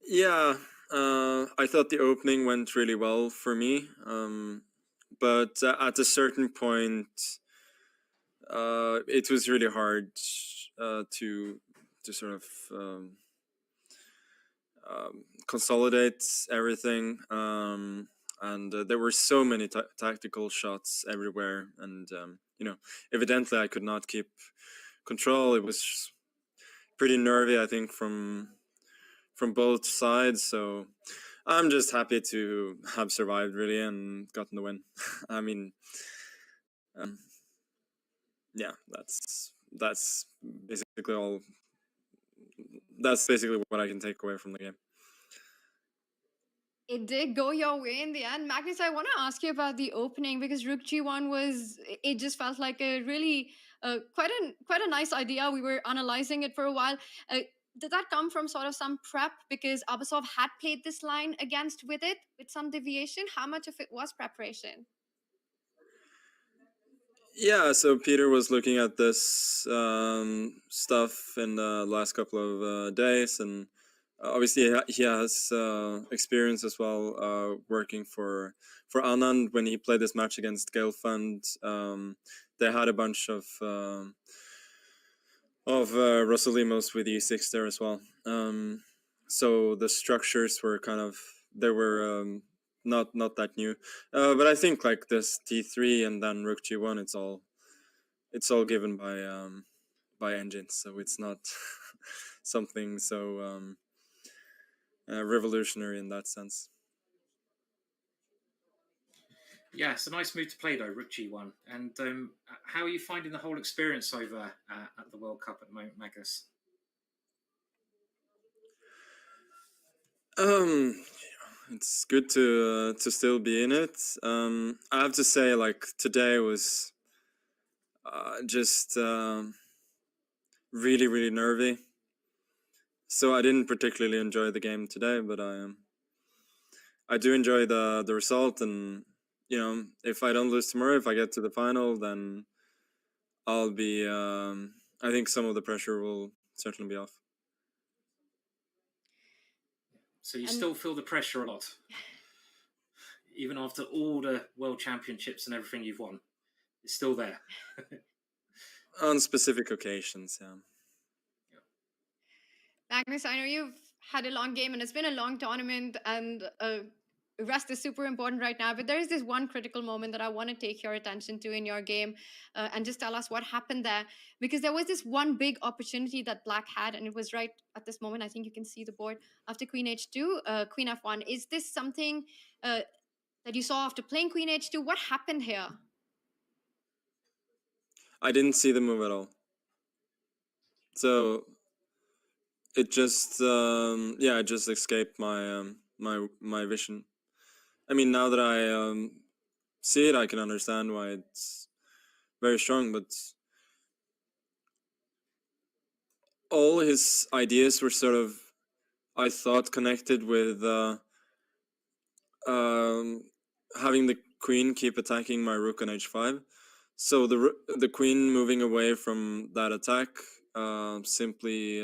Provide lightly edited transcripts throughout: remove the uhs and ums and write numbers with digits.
Yeah, I thought the opening went really well for me, but at a certain point, it was really hard to sort of consolidate everything. And there were so many tactical shots everywhere, and evidently I could not keep control. It was pretty nervy, I think, from both sides. So I'm just happy to have survived, really, and gotten the win. I mean, yeah, that's basically all. That's basically what I can take away from the game. It did go your way in the end. Magnus, I want to ask you about the opening because Rook G1 was, it just felt like a really quite a nice idea. We were analyzing it for a while. Did that come from sort of some prep because ABASOV had played this line against with it with some deviation? How much of it was preparation? Yeah, so Peter was looking at this stuff in the last couple of days, and obviously he has experience as well working for Anand when he played this match against Gelfand. They had a bunch of Rosalimos with E6 there as well. So the structures were kind of, they were not that new, but I think like this T3 and then Rook G1, it's all given by engines, so it's not something so revolutionary in that sense. Yeah, it's a nice move to play though, Rook G1. And how are you finding the whole experience over at the World Cup at the moment, Magnus? It's good to still be in it. I have to say, like, today was just really nervy. So I didn't particularly enjoy the game today, but I do enjoy the result, and if I don't lose tomorrow, if I get to the final, then I'll be. I think some of the pressure will certainly be off. So you still feel the pressure a lot, even after all the World Championships and everything you've won. It's still there. On specific occasions, yeah. Magnus, I know you've had a long game and it's been a long tournament, and rest is super important right now. But there is this one critical moment that I want to take your attention to in your game, and just tell us what happened there. Because there was this one big opportunity that Black had, and it was right at this moment. I think you can see the board after Queen H2, Queen F1. Is this something that you saw after playing Queen H2? What happened here? I didn't see the move at all. So it just it just escaped my my vision. I mean, now that I see it, I can understand why it's very strong, but all his ideas were sort of, I thought, connected with having the queen keep attacking my rook on h5. So the queen moving away from that attack simply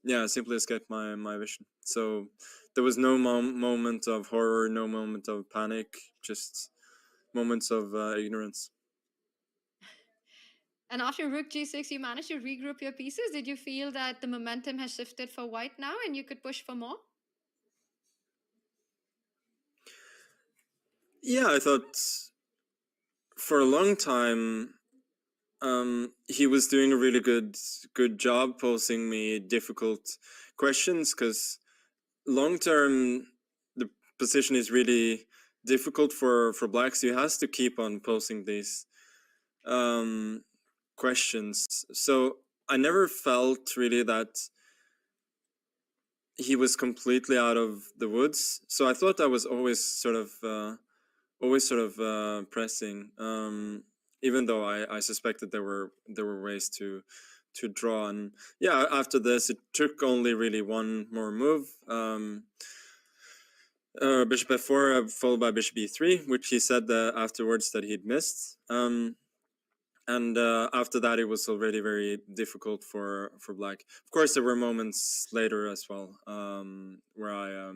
escaped my vision. So there was no moment of horror, no moment of panic, just moments of ignorance. And after Rook G6, you managed to regroup your pieces. Did you feel that the momentum has shifted for White now and you could push for more? Yeah, I thought for a long time he was doing a really good job posing me difficult questions, because long term the position is really difficult for Black, so he has to keep on posing these questions. So I never felt really that he was completely out of the woods. So I thought I was always sort of pressing, even though I suspected there were ways to draw. And yeah, after this it took only really one more move. Bishop f4 followed by bishop e3, which he said afterwards that he'd missed. and after that, it was already very difficult for black. Of course, there were moments later as well, where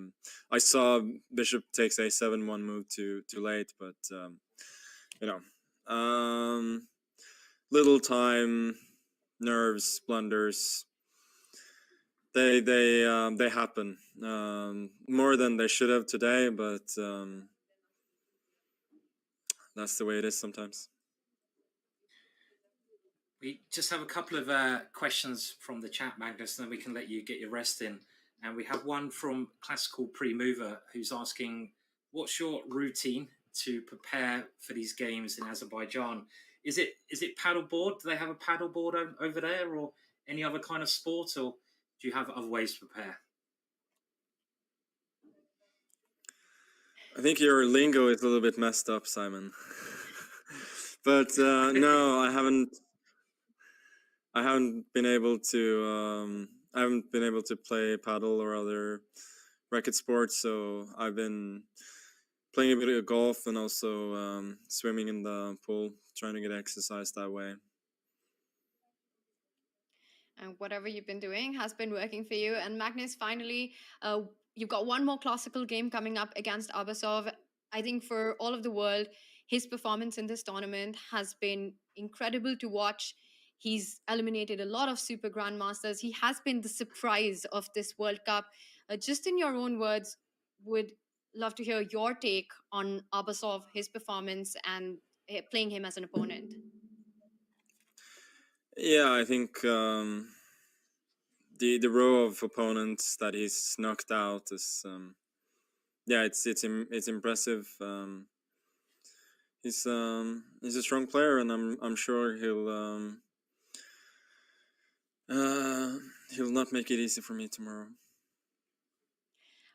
I saw bishop takes a7, one move too late, but you know, little time, nerves, blunders. They happen more than they should have today, but that's the way it is sometimes. We just have a couple of questions from the chat, Magnus, and then we can let you get your rest in. And we have one from Classical Pre-Mover who's asking, what's your routine to prepare for these games in Azerbaijan? Is it paddleboard? Do they have a paddleboard over there, or any other kind of sport, or do you have other ways to prepare? I think your lingo is a little bit messed up, Simon. But no, I haven't been able to. I haven't been able to play paddle or other racket sports, so I've been playing a bit of golf and also swimming in the pool, trying to get exercise that way. And whatever you've been doing has been working for you. And Magnus, finally, you've got one more classical game coming up against ABASOV. I think for all of the world, his performance in this tournament has been incredible to watch. He's eliminated a lot of super grandmasters. He has been the surprise of this World Cup. Just in your own words, would love to hear your take on ABASOV, his performance, and playing him as an opponent. Yeah, I think the row of opponents that he's knocked out is yeah, it's impressive. He's a strong player, and I'm sure he'll not make it easy for me tomorrow.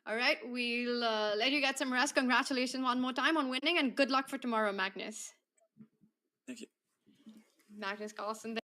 All right, we'll let you get some rest. Congratulations one more time on winning, and good luck for tomorrow, Magnus. Thank you. Magnus Carlsen.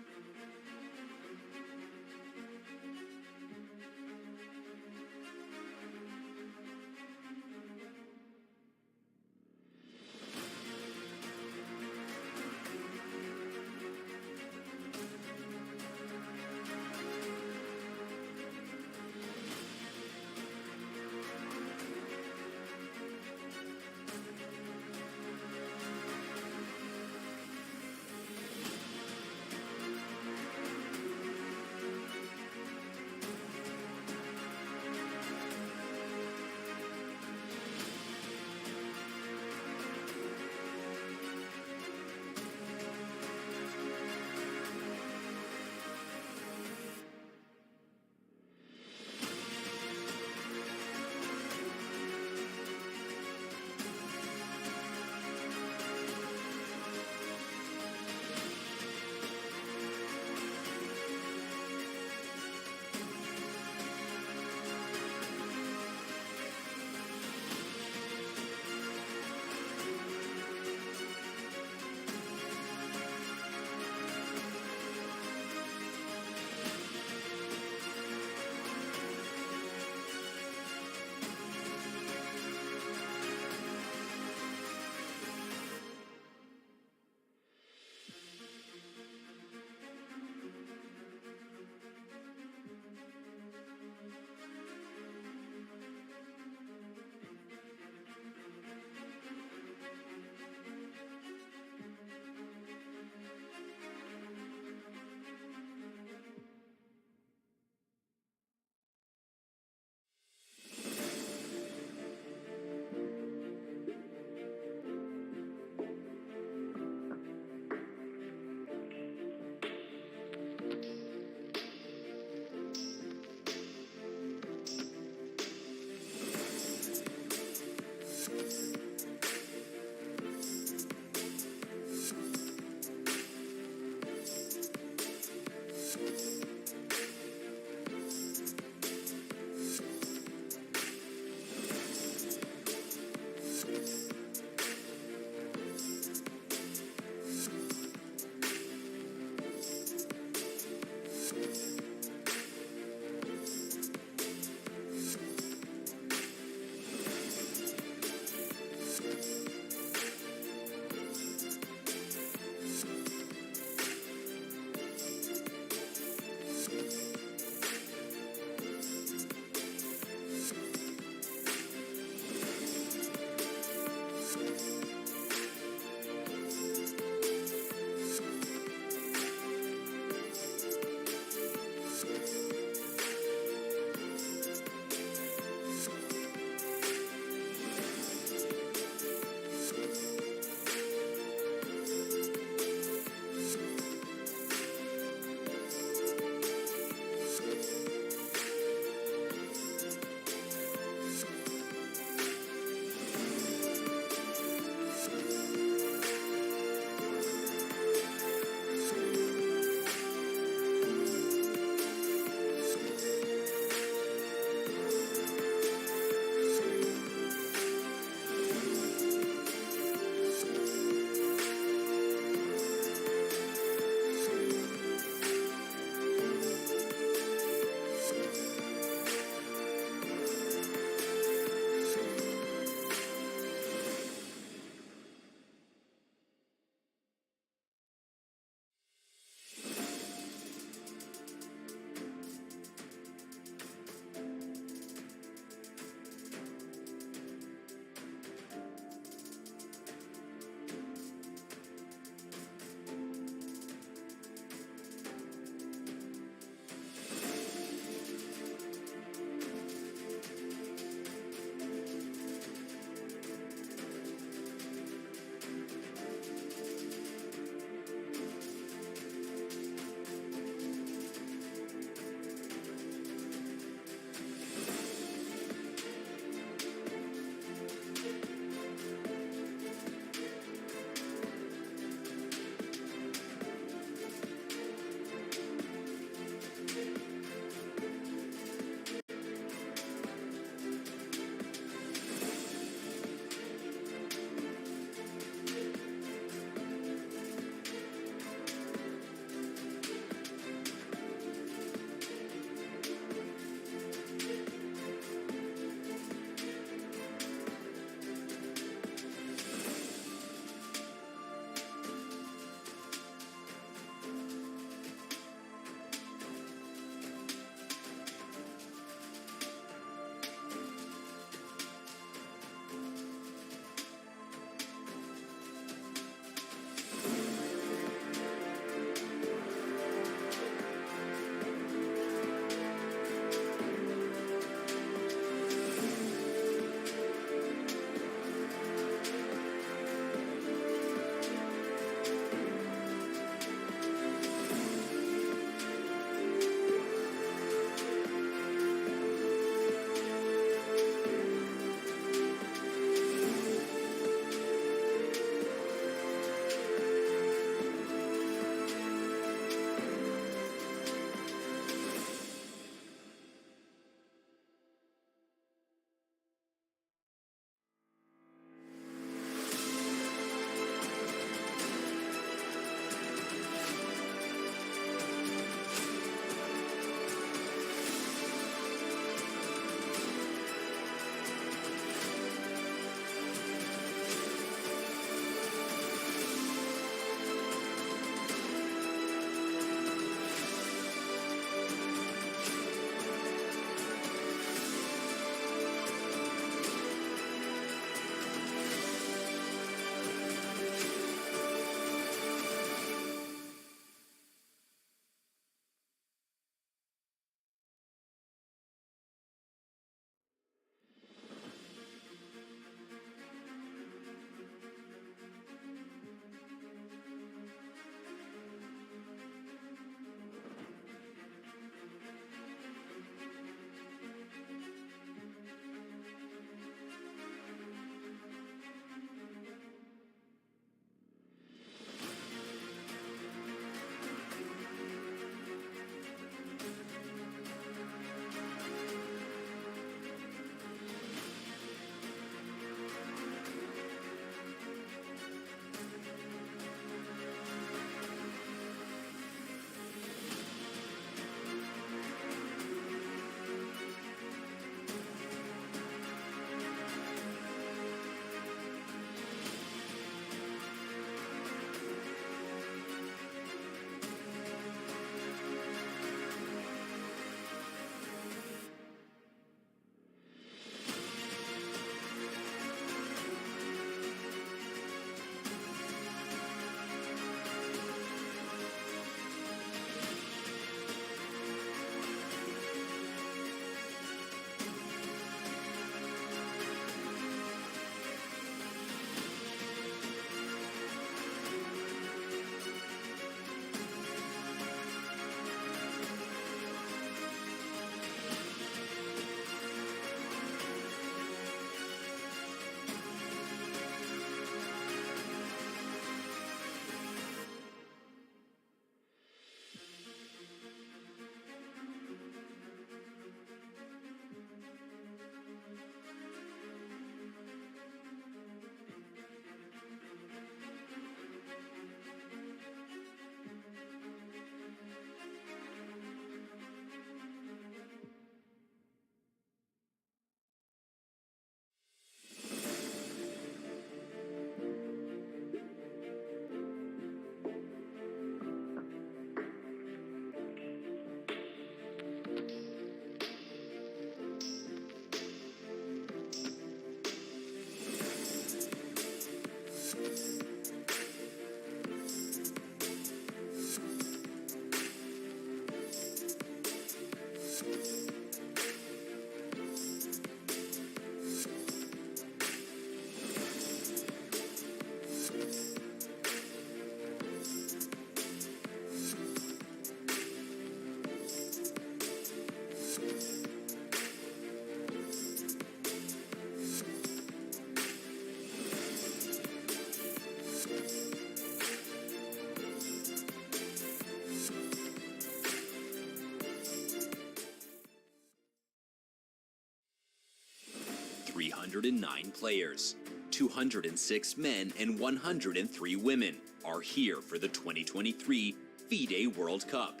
109 players. 206 men and 103 women are here for the 2023 FIDE World Cup.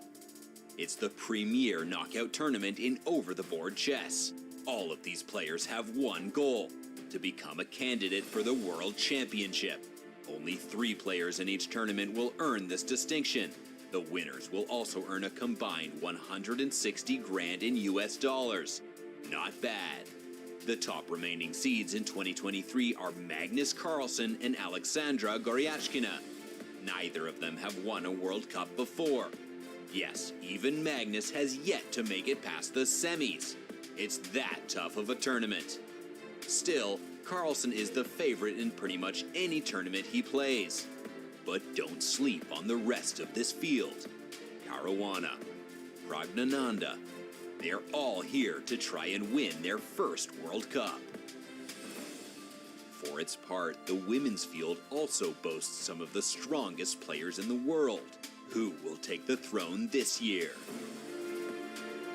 It's the premier knockout tournament in over-the-board chess. All of these players have one goal: to become a candidate for the World Championship. Only 3 players in each tournament will earn this distinction. The winners will also earn a combined 160 grand in US dollars. Not bad. The top remaining seeds in 2023 are Magnus Carlsen and Alexandra Goryachkina. Neither of them have won a World Cup before. Yes, even Magnus has yet to make it past the semis. It's that tough of a tournament. Still, Carlsen is the favorite in pretty much any tournament he plays. But don't sleep on the rest of this field. Caruana, PRAGGNANANDHAA, they're all here to try and win their first World Cup. For its part, the women's field also boasts some of the strongest players in the world. Who will take the throne this year?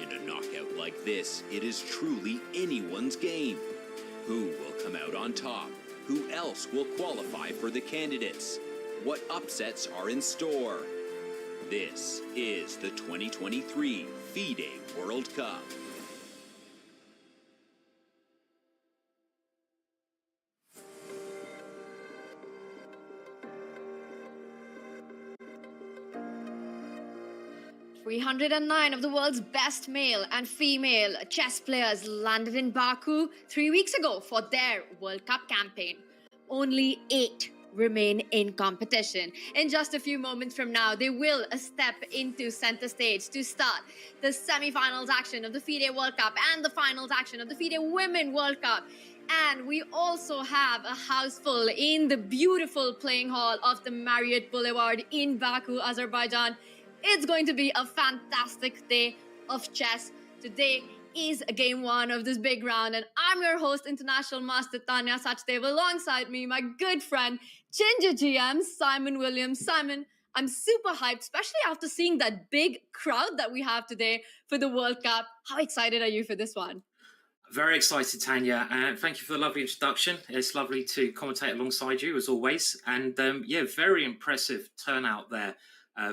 In a knockout like this, it is truly anyone's game. Who will come out on top? Who else will qualify for the candidates? What upsets are in store? This is the 2023 FIDE World Cup. "309 of the world's best male and female chess players landed in Baku 3 weeks ago for their World Cup campaign. Only 8 remain in competition. In just a few moments from now, they will step into center stage to start the semi-finals action of the FIDE World Cup and the finals action of the FIDE Women World Cup. And we also have a house full in the beautiful playing hall of the Marriott Boulevard in Baku, Azerbaijan. It's going to be a fantastic day of chess. Today is game 1 of this big round, and I'm your host, International Master Tanya Sachdev. Alongside me, my good friend, Ginger GM, Simon Williams. Simon, I'm super hyped, especially after seeing that big crowd that we have today for the World Cup. How excited are you for this one? Very excited, Tanya, and thank you for the lovely introduction. It's lovely to commentate alongside you, as always. And yeah, very impressive turnout there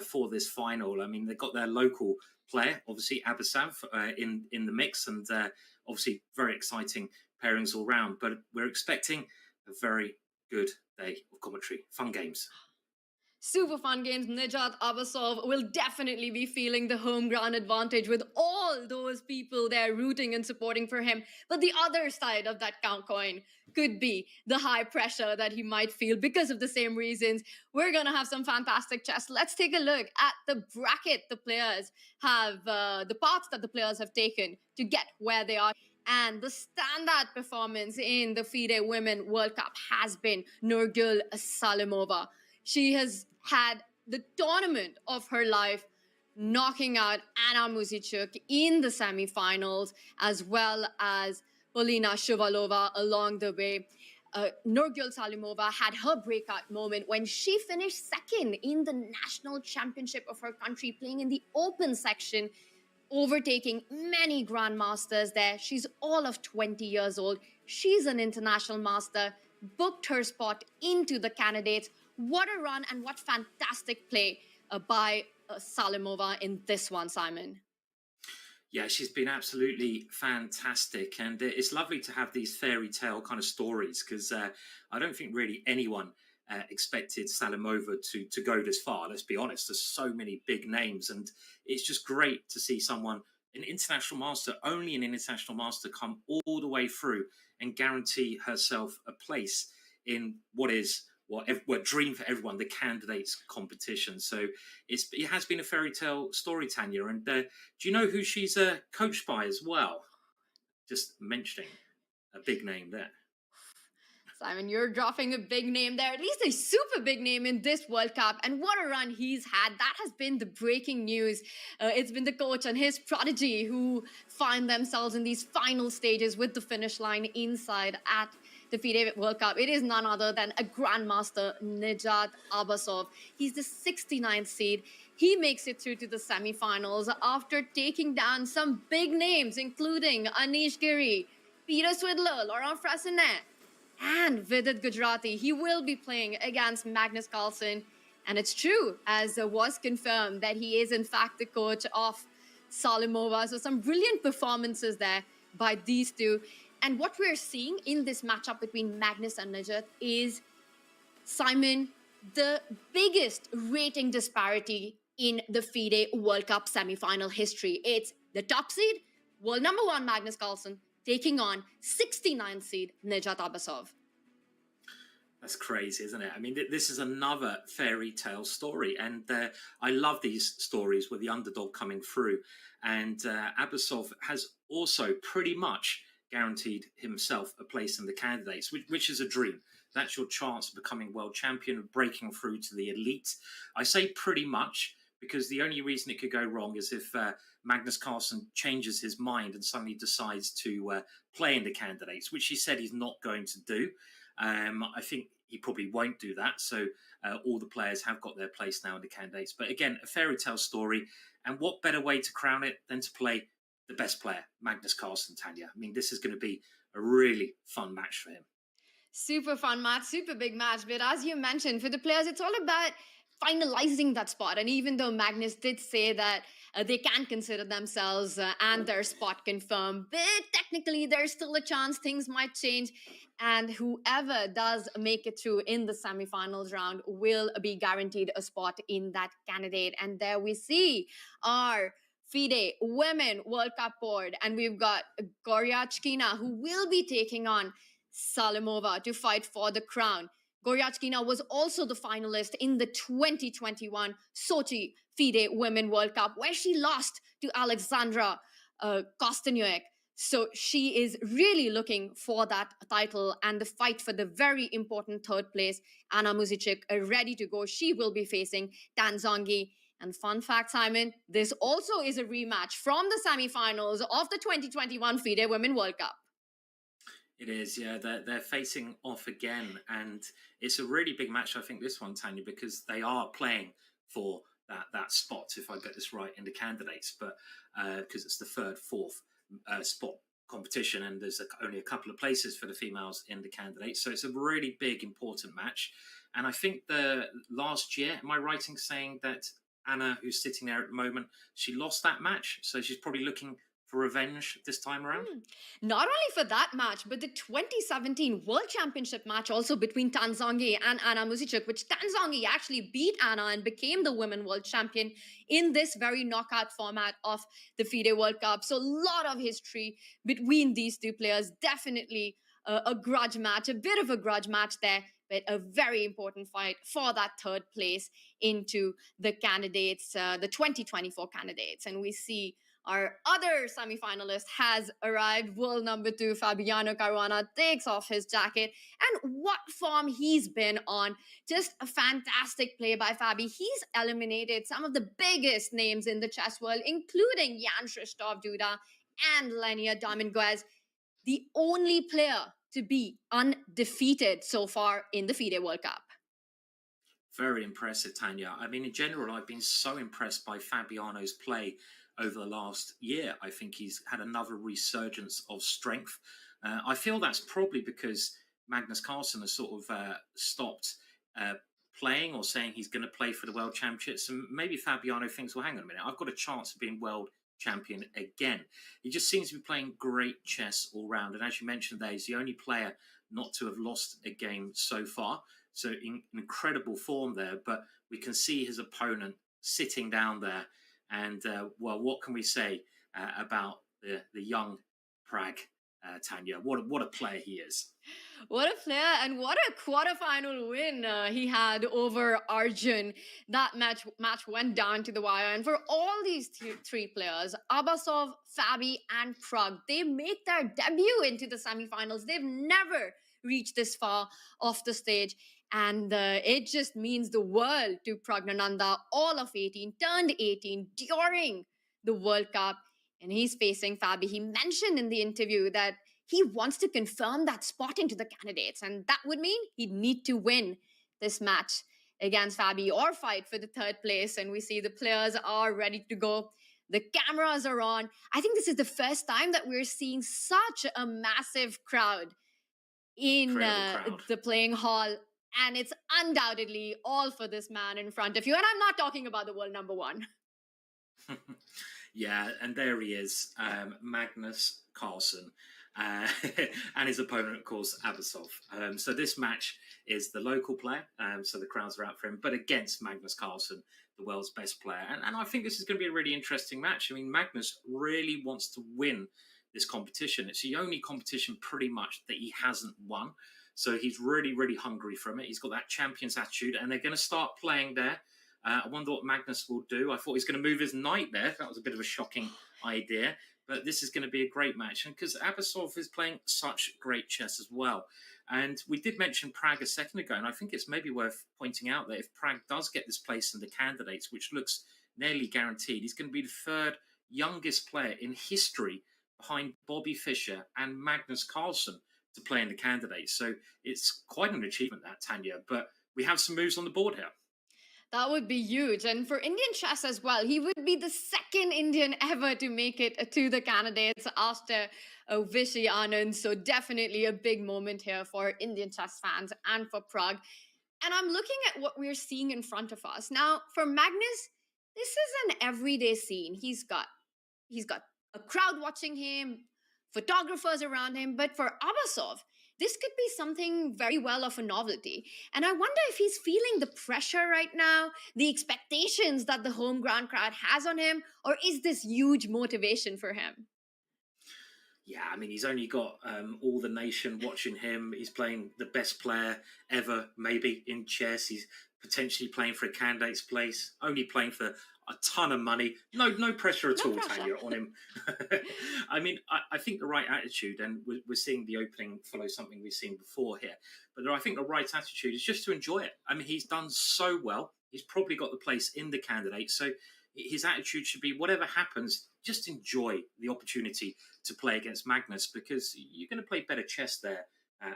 for this final. I mean, they got their local player, obviously ABASOV, in the mix, and obviously very exciting pairings all round. But we're expecting a very good day of commentary. Fun games. Super fun games. NIJAT ABASOV will definitely be feeling the home ground advantage with all those people there rooting and supporting for him. But the other side of that coin could be the high pressure that he might feel because of the same reasons. We're going to have some fantastic chess. Let's take a look at the bracket the players have, the paths that the players have taken to get where they are. And the standout performance in the FIDE Women World Cup has been Nurgul Salimova. She has had the tournament of her life, knocking out Anna Muzychuk in the semifinals, as well as Polina Shuvalova along the way. Nurgul Salimova had her breakout moment when she finished second in the national championship of her country, playing in the open section, overtaking many grandmasters there. She's all of 20 years old. She's an international master, booked her spot into the candidates. What a run and what fantastic play by Salimova in this one, Simon. Yeah, she's been absolutely fantastic. And it's lovely to have these fairy tale kind of stories, because I don't think really anyone expected Salimova to go this far. Let's be honest, there's so many big names, and it's just great to see someone, an international master, only an international master, come all the way through and guarantee herself a place in what is a dream for everyone, the candidates competition. So it has been a fairy tale story, Tanya. And do you know who she's coached by as well? Just mentioning a big name there. Simon, you're dropping a big name there, at least a super big name in this World Cup. And what a run he's had. That has been the breaking news. It's been the coach and his prodigy who find themselves in these final stages with the finish line inside at the FIDE World Cup. It is none other than a grandmaster, NIJAT ABASOV. He's the 69th seed. He makes it through to the semifinals after taking down some big names, including Anish Giri, Peter Swidler, Laurent Fressinet, and Vidit Gujarati. He will be playing against Magnus Carlsen. And it's true, as was confirmed, that he is in fact the coach of Salimova. So some brilliant performances there by these two. And what we're seeing in this matchup between Magnus and NIJAT is, Simon, the biggest rating disparity in the FIDE World Cup semi-final history. It's the top seed, world number 1 Magnus Carlsen, taking on 69th seed NIJAT ABASOV. That's crazy, isn't it? I mean, this is another fairy tale story. And I love these stories with the underdog coming through. And ABASOV has also pretty much guaranteed himself a place in the candidates, which is a dream. That's your chance of becoming world champion, of breaking through to the elite. I say pretty much because the only reason it could go wrong is if Magnus Carlsen changes his mind and suddenly decides to play in the candidates, which he said he's not going to do. I think he probably won't do that. So all the players have got their place now in the candidates. But again, a fairy tale story. And what better way to crown it than to play the best player, Magnus Carlsen, Tanya? I mean, this is going to be a really fun match for him. Super fun match, super big match. But as you mentioned, for the players, it's all about finalizing that spot. And even though Magnus did say that they can consider themselves and their spot confirmed, but technically there's still a chance things might change. And whoever does make it through in the semifinals round will be guaranteed a spot in that candidate. And there we see our FIDE Women World Cup board. And we've got Goryachkina, who will be taking on Salimova to fight for the crown. Goryachkina was also the finalist in the 2021 Sochi FIDE Women World Cup, where she lost to Alexandra Kosteniuk. So she is really looking for that title and the fight for the very important third place. Anna Muzichik ready to go. She will be facing Tanzongi. And fun fact, Simon, this also is a rematch from the semifinals of the 2021 FIDE Women World Cup. It is, yeah. They're facing off again, and it's a really big match, I think, this one, Tanya, because they are playing for that spot, if I get this right, in the candidates, but because it's the third, fourth spot competition, and there's only a couple of places for the females in the candidates, so it's a really big, important match. And I think the last year, am I right in saying that Anna, who's sitting there at the moment, she lost that match, so she's probably looking for revenge this time around? Not only for that match, but the 2017 World Championship match also between Tanzongi and Anna Muzichuk, which Tanzongi actually beat Anna and became the Women World Champion in this very knockout format of the FIDE World Cup. So a lot of history between these two players. Definitely a grudge match, a bit of a grudge match there, but a very important fight for that third place into the candidates, the 2024 candidates. And we see our other semi-finalist has arrived. World number 2, Fabiano Caruana, takes off his jacket. And what form he's been on. Just a fantastic play by Fabi. He's eliminated some of the biggest names in the chess world, including Jan Krzysztof Duda and Lenia Dominguez. The only player to be undefeated so far in the FIDE World Cup. Very impressive, Tanya. I mean, in general, I've been so impressed by Fabiano's play over the last year. I think he's had another resurgence of strength. I feel that's probably because Magnus Carlsen has sort of stopped playing or saying he's going to play for the World Championships. And maybe Fabiano thinks, well, hang on a minute, I've got a chance of being world champion again. He just seems to be playing great chess all round. And as you mentioned there, he's the only player not to have lost a game so far. So in incredible form there. But we can see his opponent sitting down there. And, well, what can we say about the young Prag, Tanya? What a player he is. What a player, and what a quarterfinal win he had over Arjun. That match went down to the wire. And for all these three players, ABASOV, Fabi, and Prag, they make their debut into the semifinals. They've never reached this far off the stage. And it just means the world to Pragnanandhaa, all of 18, turned 18 during the World Cup. And he's facing Fabi. He mentioned in the interview that he wants to confirm that spot into the candidates. And that would mean he'd need to win this match against Fabi or fight for the third place. And we see the players are ready to go. The cameras are on. I think this is the first time that we're seeing such a massive crowd in the playing hall. And it's undoubtedly all for this man in front of you. And I'm not talking about the world number one. Yeah, and there he is, Magnus Carlsen, and his opponent, of course, ABASOV. So this match is the local player, so the crowds are out for him, but against Magnus Carlsen, the world's best player. And I think this is going to be a really interesting match. I mean, Magnus really wants to win this competition. It's the only competition pretty much that he hasn't won. So he's really, really hungry from it. He's got that champion's attitude, and they're going to start playing there. I wonder what Magnus will do. I thought he was going to move his knight there. That was a bit of a shocking idea. But this is going to be a great match. And because ABASOV is playing such great chess as well. And we did mention Prague a second ago. And I think it's maybe worth pointing out that if Prague does get this place in the candidates, which looks nearly guaranteed, he's going to be the third youngest player in history behind Bobby Fischer and Magnus Carlsen to play in the candidates. So it's quite an achievement, that, Tanya. But we have some moves on the board here. That would be huge. And for Indian chess as well, he would be the second Indian ever to make it to the candidates after Vishy Anand. So definitely a big moment here for Indian chess fans and for Prague. And I'm looking at what we're seeing in front of us. Now, for Magnus, this is an everyday scene. He's got a crowd watching him, photographers around him. But for ABASOV, this could be something very well of a novelty. And I wonder if he's feeling the pressure right now, the expectations that the home ground crowd has on him, or is this huge motivation for him? Yeah, I mean, he's only got all the nation watching him. He's playing the best player ever, maybe, in chess. He's potentially playing for a candidate's place, only playing for a ton of money. No pressure at all, Tanya, on him. I mean, I think the right attitude, and we're seeing the opening follow something we've seen before here, but I think the right attitude is just to enjoy it. I mean, he's done so well. He's probably got the place in the candidate. So his attitude should be, whatever happens, just enjoy the opportunity to play against Magnus, because you're going to play better chess there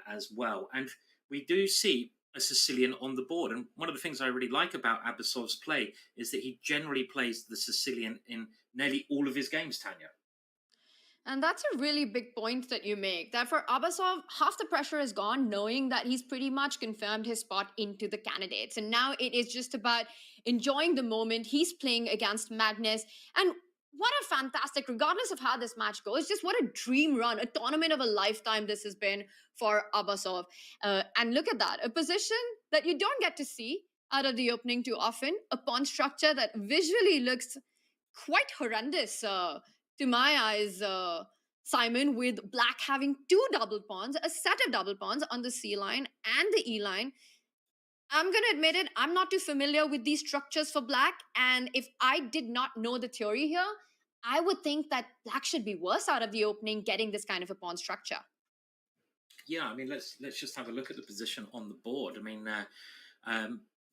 as well. And we do see a Sicilian on the board. And one of the things I really like about ABASOV's play is that he generally plays the Sicilian in nearly all of his games, Tanya. And that's a really big point that you make, that for ABASOV, half the pressure is gone, knowing that he's pretty much confirmed his spot into the candidates. And now it is just about enjoying the moment. He's playing against Magnus. And what a fantastic, regardless of how this match goes, just what a dream run, a tournament of a lifetime this has been for ABASOV. And look at that, a position that you don't get to see out of the opening too often, a pawn structure that visually looks quite horrendous to my eyes, Simon, with black having two double pawns, a set of double pawns on the C line and the E line. I'm going to admit it, I'm not too familiar with these structures for black. And if I did not know the theory here, I would think that black should be worse out of the opening getting this kind of a pawn structure. Yeah, I mean, let's just have a look at the position on the board. I mean,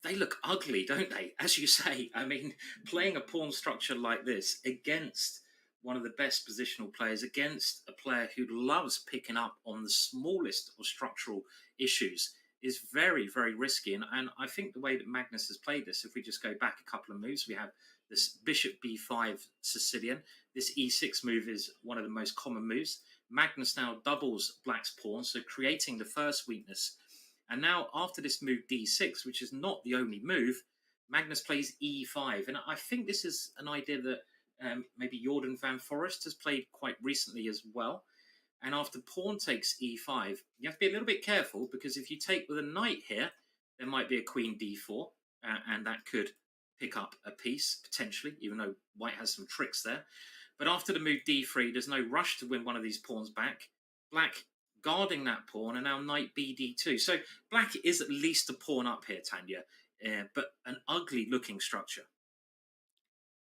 they look ugly, don't they? As you say, I mean, playing a pawn structure like this against one of the best positional players, against a player who loves picking up on the smallest of structural issues, is very, very risky. And I think the way that Magnus has played this, if we just go back a couple of moves, we have this bishop b5 Sicilian. This e6 move is one of the most common moves. Magnus now doubles black's pawn, so creating the first weakness. And now after this move d6, which is not the only move, Magnus plays e5. And I think this is an idea that maybe Jordan van Forest has played quite recently as well. And after pawn takes e5, you have to be a little bit careful, because if you take with a knight here, there might be a queen d4, and that could pick up a piece, potentially, even though white has some tricks there. But after the move d3, there's no rush to win one of these pawns back. Black guarding that pawn, and now knight bd2. So black is at least a pawn up here, Tanya, but an ugly-looking structure.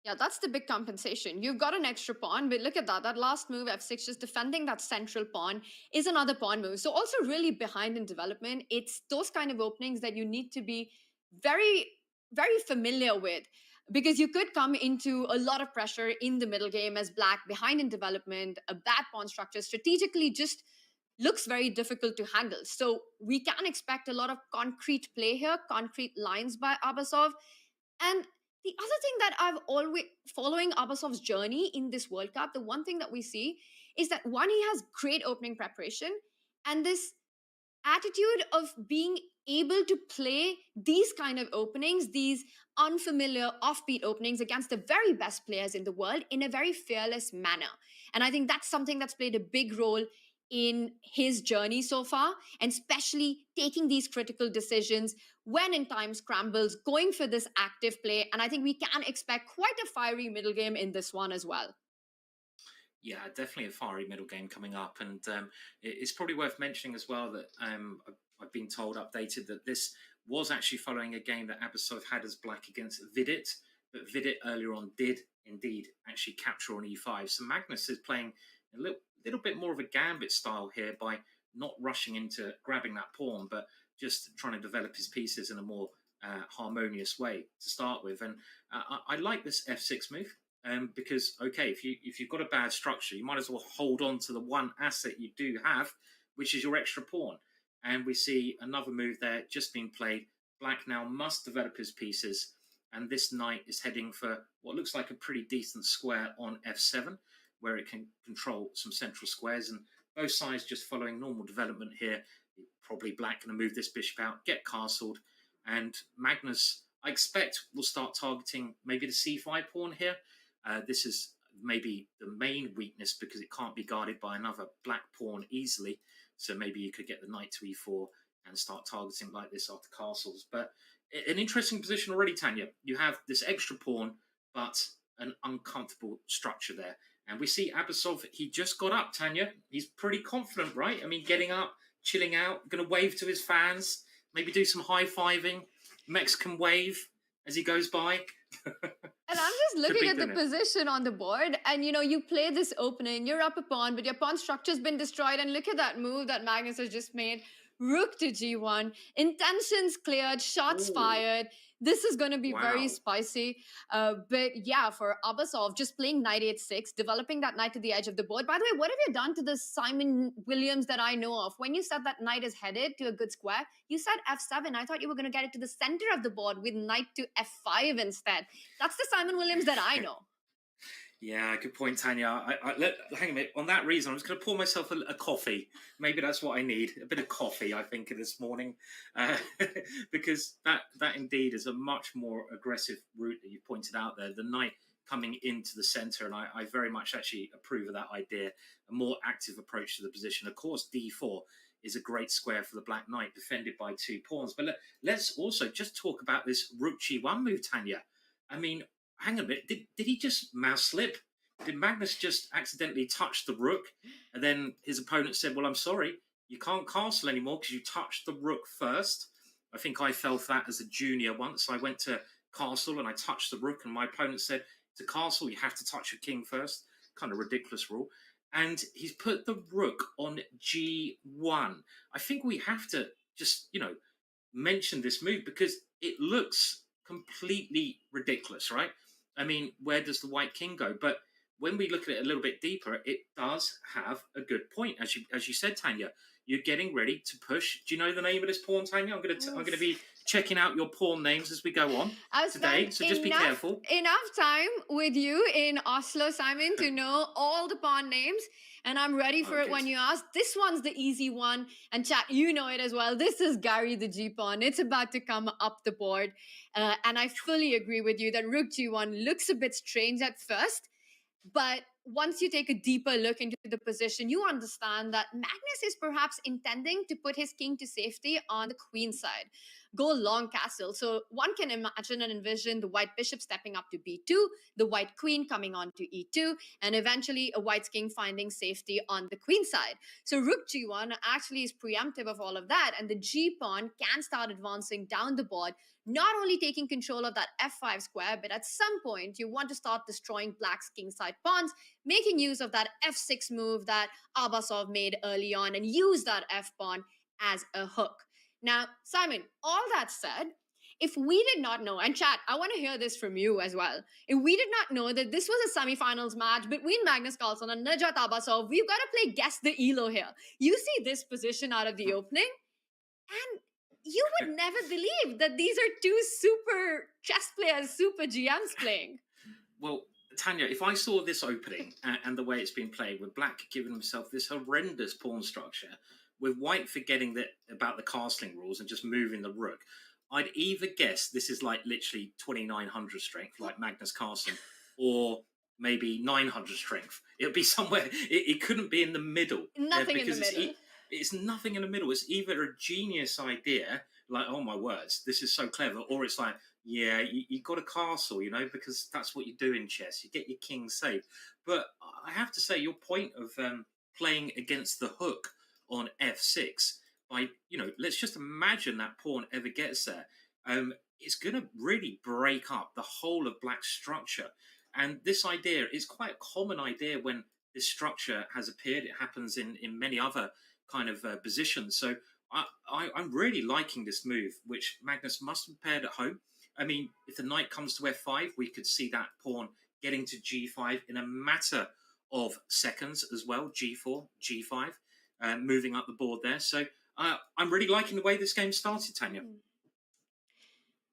Yeah, that's the big compensation. You've got an extra pawn, but look at that. That last move, f6, just defending that central pawn, is another pawn move. So also really behind in development. It's those kind of openings that you need to be very, very familiar with, because you could come into a lot of pressure in the middle game as black, behind in development, a bad pawn structure, strategically just looks very difficult to handle. So we can expect a lot of concrete play here, concrete lines by ABASOV. And the other thing that I've always following ABASOV's journey in this World Cup, the one thing that we see is that one, he has great opening preparation and this attitude of being able to play these kind of openings, these unfamiliar offbeat openings against the very best players in the world in a very fearless manner. And I think that's something that's played a big role in his journey so far, and especially taking these critical decisions when in time scrambles, going for this active play. And I think we can expect quite a fiery middle game in this one as well. Yeah, definitely a fiery middle game coming up. And it's probably worth mentioning as well that I've been told, updated, that this was actually following a game that ABASOV had as black against Vidit, but Vidit earlier on did indeed actually capture on e5. So Magnus is playing a little bit more of a gambit style here by not rushing into grabbing that pawn, but just trying to develop his pieces in a more harmonious way to start with. And I like this f6 move. Because okay, if you've got a bad structure, you might as well hold on to the one asset you do have, which is your extra pawn. And we see another move there just being played. Black now must develop his pieces, and this knight is heading for what looks like a pretty decent square on f7, where it can control some central squares, and both sides just following normal development here. Probably black going to move this bishop out, get castled, and Magnus, I expect, will start targeting maybe the c5 pawn here. This is maybe the main weakness because it can't be guarded by another black pawn easily. So maybe you could get the knight to e4 and start targeting like this after castles. But an interesting position already, Tanya. You have this extra pawn, but an uncomfortable structure there. And we see ABASOV, he just got up, Tanya. He's pretty confident, right? I mean, getting up, chilling out, going to wave to his fans, maybe do some high-fiving, Mexican wave as he goes by. And I'm just looking at the position on the board, and you play this opening, you're up a pawn, but your pawn structure's been destroyed, and look at that move that Magnus has just made. Rook to g1, intentions cleared, shots fired. This is going to be very spicy. But yeah, for ABASOV, just playing knight h6, developing that knight to the edge of the board. By the way, what have you done to the Simon Williams that I know of? When you said that knight is headed to a good square, you said f7. I thought you were going to get it to the center of the board with knight to f5 instead. That's the Simon Williams that I know. Yeah, good point, Tanya. Hang a minute. On that reason, I'm just going to pour myself a coffee. Maybe that's what I need. A bit of coffee, I think, this morning. Because that indeed is a much more aggressive route that you pointed out there. The knight coming into the centre, and I very much actually approve of that idea. A more active approach to the position. Of course, d4 is a great square for the black knight, defended by 2 pawns. But let's also just talk about this rook g1 move, Tanya. I mean, hang on a minute, did he just mouse slip? Did Magnus just accidentally touch the rook? And then his opponent said, well, I'm sorry, you can't castle anymore because you touched the rook first. I think I fell for that as a junior once. I went to castle and I touched the rook, and my opponent said, to castle, you have to touch your king first. Kind of ridiculous rule. And he's put the rook on g1. I think we have to just, mention this move because it looks completely ridiculous, right? I mean, where does the white king go? But when we look at it a little bit deeper, it does have a good point. As you said, Tanya, you're getting ready to push. Do you know the name of this pawn, Tanya? I'm going to be checking out your pawn names as we go on today. So just be careful. Enough time with you in Oslo, Simon, to know all the pawn names. And I'm ready for it when you ask. This one's the easy one. And chat, you know it as well. This is Gary the G pawn. It's about to come up the board. And I fully agree with you that rook g1 looks a bit strange at first. But once you take a deeper look into the position, you understand that Magnus is perhaps intending to put his king to safety on the queen side. Go long castle. So one can imagine and envision the white bishop stepping up to b2, the white queen coming on to e2, and eventually a white king finding safety on the queen side. So rook g1 actually is preemptive of all of that, and the g pawn can start advancing down the board, not only taking control of that f5 square, but at some point you want to start destroying black's kingside pawns, making use of that f6 move that ABASOV made early on, and use that f pawn as a hook. Now, Simon, all that said, if we did not know, and chat, I want to hear this from you as well. If we did not know that this was a semifinals match between Magnus Carlsen and NIJAT ABASOV, we've got to play guess the elo here. You see this position out of the opening, and you would never believe that these are two super chess players, super GMs playing. Well, Tanya, if I saw this opening and the way it's been played, with Black giving himself this horrendous pawn structure, with White forgetting about the castling rules and just moving the rook, I'd either guess this is like literally 2900 strength, like Magnus Carlsen, or maybe 900 strength. It'd be somewhere. It couldn't be in the middle. Nothing in the middle. It's nothing in the middle. It's either a genius idea, like, oh my words, this is so clever, or it's like, yeah, you got a castle, you know, because that's what you do in chess. You get your king safe. But I have to say, your point of playing against the hook on f6, by, you know, let's just imagine that pawn ever gets there. It's going to really break up the whole of Black's structure. And this idea is quite a common idea when this structure has appeared. It happens in many other kind of positions. So I'm really liking this move, which Magnus must have prepared at home. I mean, if the knight comes to f5, we could see that pawn getting to g5 in a matter of seconds as well. g4, g5, moving up the board there. So I'm really liking the way this game started, Tanya.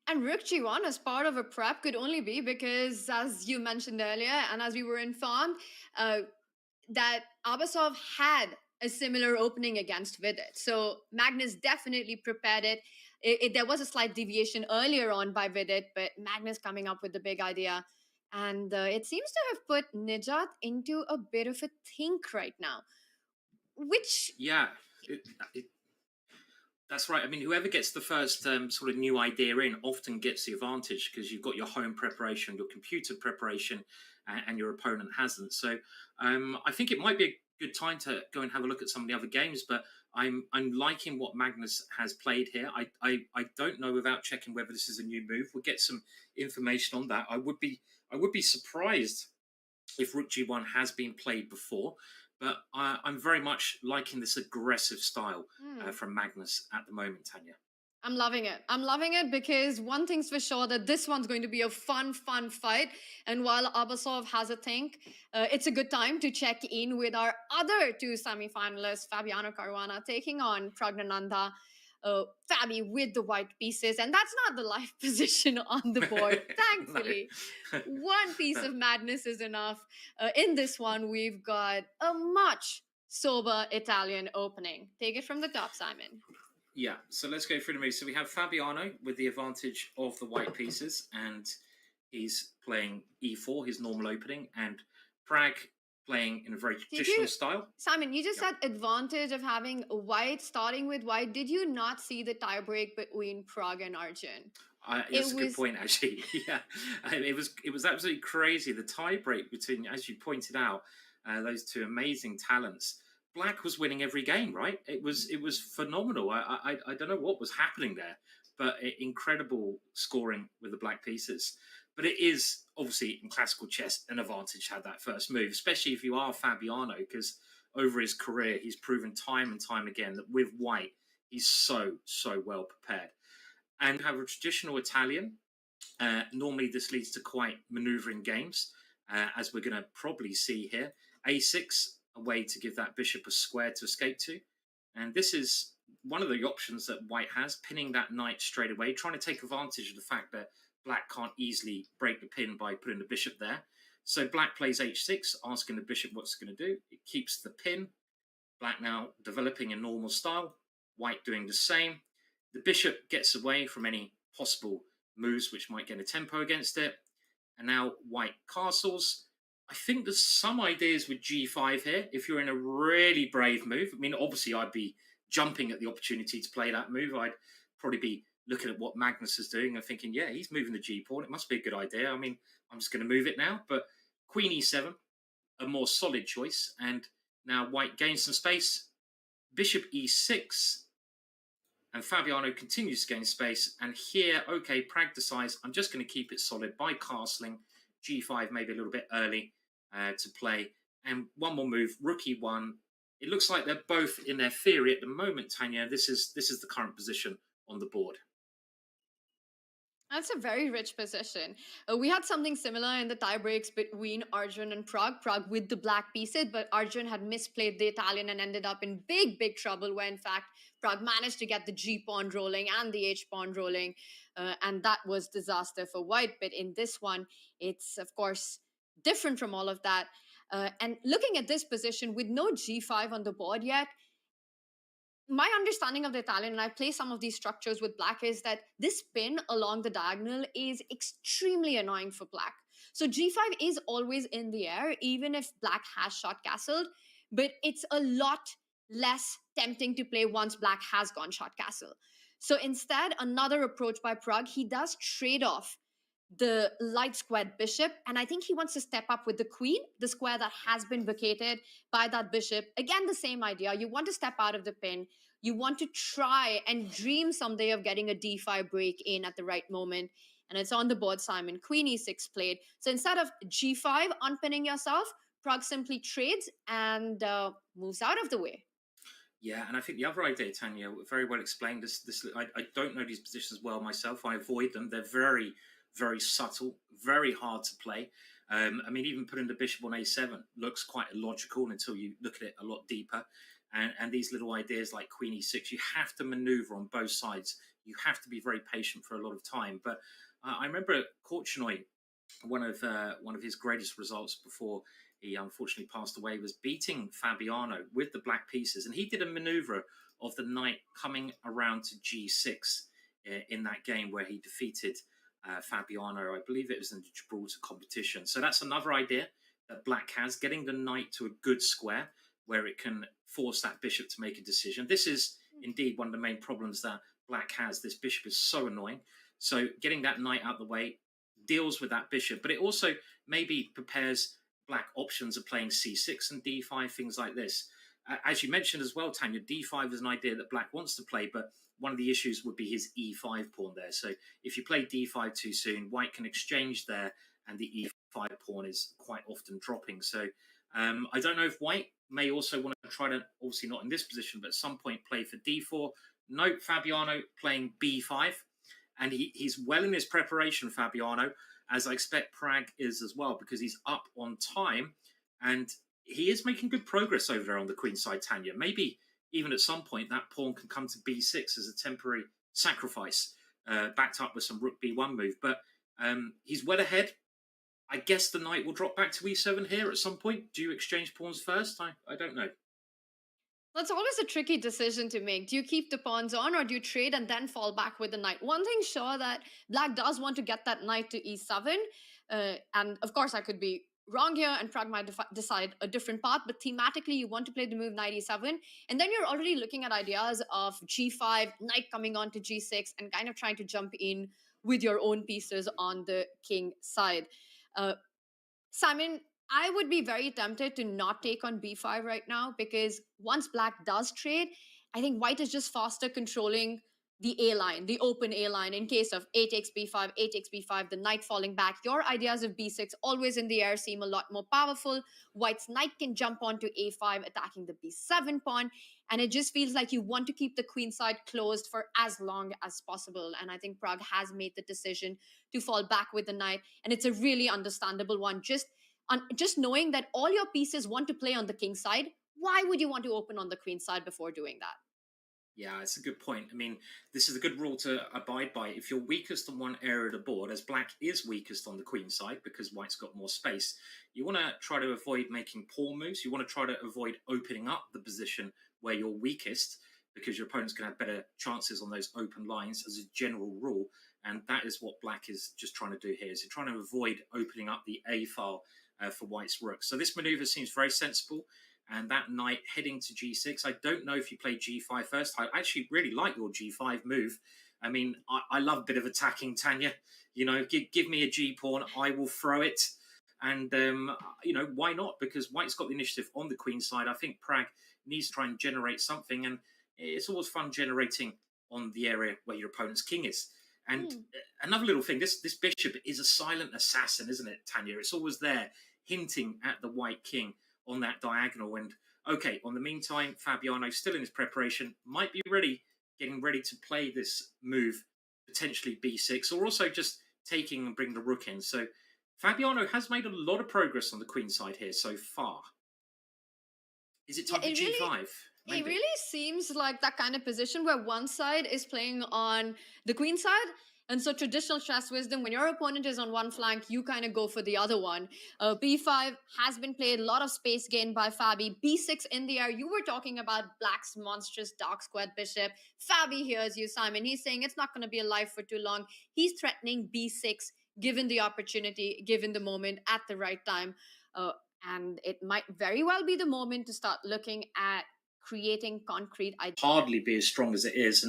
And Rook G1 as part of a prep could only be because, as you mentioned earlier, and as we were informed, that ABASOV had a similar opening against Vidit. So Magnus definitely prepared it. There was a slight deviation earlier on by Vidit, but Magnus coming up with the big idea. And it seems to have put NIJAT into a bit of a think right now. Which... Yeah, that's right. I mean, whoever gets the first sort of new idea in often gets the advantage because you've got your home preparation, your computer preparation, and your opponent hasn't. So I think it might be a good time to go and have a look at some of the other games, but I'm liking what Magnus has played here. I don't know without checking whether this is a new move. We'll get some information on that. I would be surprised if Rook G1 has been played before, but I'm very much liking this aggressive style from Magnus at the moment, Tanya. I'm loving it. I'm loving it because one thing's for sure that this one's going to be a fun fight. And while ABASOV has a think, it's a good time to check in with our other two semi-finalists, Fabiano Caruana taking on PRAGGNANANDHAA. Fabi with the white pieces, and that's not the life position on the board, thankfully. One piece of madness is enough. In this one, we've got a much sober Italian opening. Take it from the top, Simon. Yeah, so let's go through the moves. So we have Fabiano with the advantage of the white pieces, and he's playing e4, his normal opening, and Prag playing in a very traditional style. Simon, you just said advantage of having white, starting with white. Did you not see the tiebreak between Prag and Arjun? That's a good point, actually. Yeah, it was absolutely crazy. The tiebreak between, as you pointed out, those two amazing talents. Black was winning every game, right? It was phenomenal. I don't know what was happening there, but incredible scoring with the black pieces. But it is obviously in classical chess an advantage to have that first move, especially if you are Fabiano, because over his career he's proven time and time again that with white he's so well prepared. And have a traditional Italian. Normally this leads to quite manoeuvring games, as we're going to probably see here. A6, a way to give that bishop a square to escape to. And this is one of the options that white has, pinning that knight straight away, trying to take advantage of the fact that black can't easily break the pin by putting the bishop there. So black plays h6, asking the bishop what's going to do. It keeps the pin. Black now developing a normal style. White doing the same. The bishop gets away from any possible moves which might get a tempo against it. And now white castles. I think there's some ideas with g5 here. If you're in a really brave move, I mean, obviously I'd be jumping at the opportunity to play that move. I'd probably be looking at what Magnus is doing and thinking, yeah, he's moving the g pawn. It must be a good idea. I mean, I'm just going to move it now. But queen e7, a more solid choice. And now white gains some space. Bishop e6. And Fabiano continues to gain space. And here, okay, Prag decides, I'm just going to keep it solid by castling. G5 maybe a little bit early to play. And one more move, rook e1. It looks like they're both in their theory at the moment, Tanya. This is the current position on the board. That's a very rich position. We had something similar in the tie breaks between Arjun and Prague. Prague with the black pieces, but Arjun had misplayed the Italian and ended up in big trouble where, in fact, Prague managed to get the G pawn rolling and the H pawn rolling. And that was disaster for white. But in this one, it's, of course, different from all of that. And looking at this position with no G5 on the board yet, my understanding of the Italian, and I play some of these structures with black, is that this pin along the diagonal is extremely annoying for black. So G5 is always in the air, even if black has shot castled, but it's a lot less tempting to play once black has gone shot castle. So instead, another approach by Prague, he does trade off the light squared bishop, and I think he wants to step up with the queen, the square that has been vacated by that bishop. Again, the same idea. You want to step out of the pin. You want to try and dream someday of getting a d5 break in at the right moment. And it's on the board, Simon. Queen e6 played. So instead of g5 unpinning yourself, Prague simply trades and moves out of the way. Yeah, and I think the other idea, Tanya, very well explained. I don't know these positions well myself. I avoid them. They're very subtle, very hard to play. I mean, even putting the bishop on a7 looks quite illogical until you look at it a lot deeper. And these little ideas like queen e6, you have to maneuver on both sides. You have to be very patient for a lot of time. But I remember Korchnoi, one of his greatest results before he unfortunately passed away, was beating Fabiano with the black pieces. And he did a maneuver of the knight coming around to g6 in that game where he defeated Fabiano. I believe it was in the Gibraltar competition. So that's another idea that black has, getting the knight to a good square where it can force that bishop to make a decision. This is indeed one of the main problems that black has. This bishop is so annoying. So getting that knight out the way deals with that bishop, but it also maybe prepares black options of playing c6 and d5, things like this. As you mentioned as well, Tanya, d5 is an idea that black wants to play, but one of the issues would be his e5 pawn there. So if you play d5 too soon, white can exchange there, and the e5 pawn is quite often dropping. So I don't know if white may also want to try to, obviously not in this position, but at some point play for d4. Note Fabiano playing b5, and he's well in his preparation, Fabiano, as I expect Pragg is as well, because he's up on time, and he is making good progress over there on the queen side, Tanya. Maybe even at some point that pawn can come to b6 as a temporary sacrifice, backed up with some rook b1 move. But he's well ahead. I guess the knight will drop back to e7 here at some point. Do you exchange pawns first? I don't know. That's always a tricky decision to make. Do you keep the pawns on, or do you trade and then fall back with the knight? One thing sure, that black does want to get that knight to e7. And of course, I could be wrong here, and Pragg might decide a different path. But thematically, you want to play the move knight e7. And then you're already looking at ideas of g5, knight coming on to g6, and kind of trying to jump in with your own pieces on the king side. Simon, I would be very tempted to not take on b5 right now, because once black does trade, I think white is just faster controlling the A line, the open A line. In case of a takes b5, a takes b5, the knight falling back, your ideas of b6 always in the air seem a lot more powerful. White's knight can jump onto a5, attacking the b7 pawn, and it just feels like you want to keep the queen side closed for as long as possible. And I think Pragg has made the decision to fall back with the knight, and it's a really understandable one. Just knowing that all your pieces want to play on the king side, why would you want to open on the queen side before doing that? Yeah, it's a good point. I mean, this is a good rule to abide by. If you're weakest on one area of the board, as black is weakest on the queen side because white's got more space, you want to try to avoid making pawn moves. You want to try to avoid opening up the position where you're weakest, because your opponent's going to have better chances on those open lines as a general rule. And that is what black is just trying to do here. So trying to avoid opening up the A file for white's rook. So this maneuver seems very sensible. And that knight heading to g6. I don't know if you play g5 first. I actually really like your g5 move. I mean, I love a bit of attacking, Tanya. You know, give me a g pawn, I will throw it. And, you know, why not? Because white's got the initiative on the queen side. I think Pragg needs to try and generate something. And it's always fun generating on the area where your opponent's king is. And another little thing, this bishop is a silent assassin, isn't it, Tanya? It's always there, hinting at the white king on that diagonal. And okay, on the meantime, Fabiano, still in his preparation, might be ready, getting ready to play this move potentially b6, or also just taking and bring the rook in. So Fabiano has made a lot of progress on the queen side here so far. Is it time for g5? It really seems like that kind of position where one side is playing on the queen side. And so traditional chess wisdom, when your opponent is on one flank, you kind of go for the other one. b5 has been played, a lot of space gained by Fabi. b6 in the air. You were talking about Black's monstrous dark squared bishop. Fabi hears you, Simon. He's saying it's not going to be alive for too long. He's threatening b6, given the opportunity, given the moment, at the right time. And it might very well be the moment to start looking at creating concrete ideas. Hardly be as strong as it is. And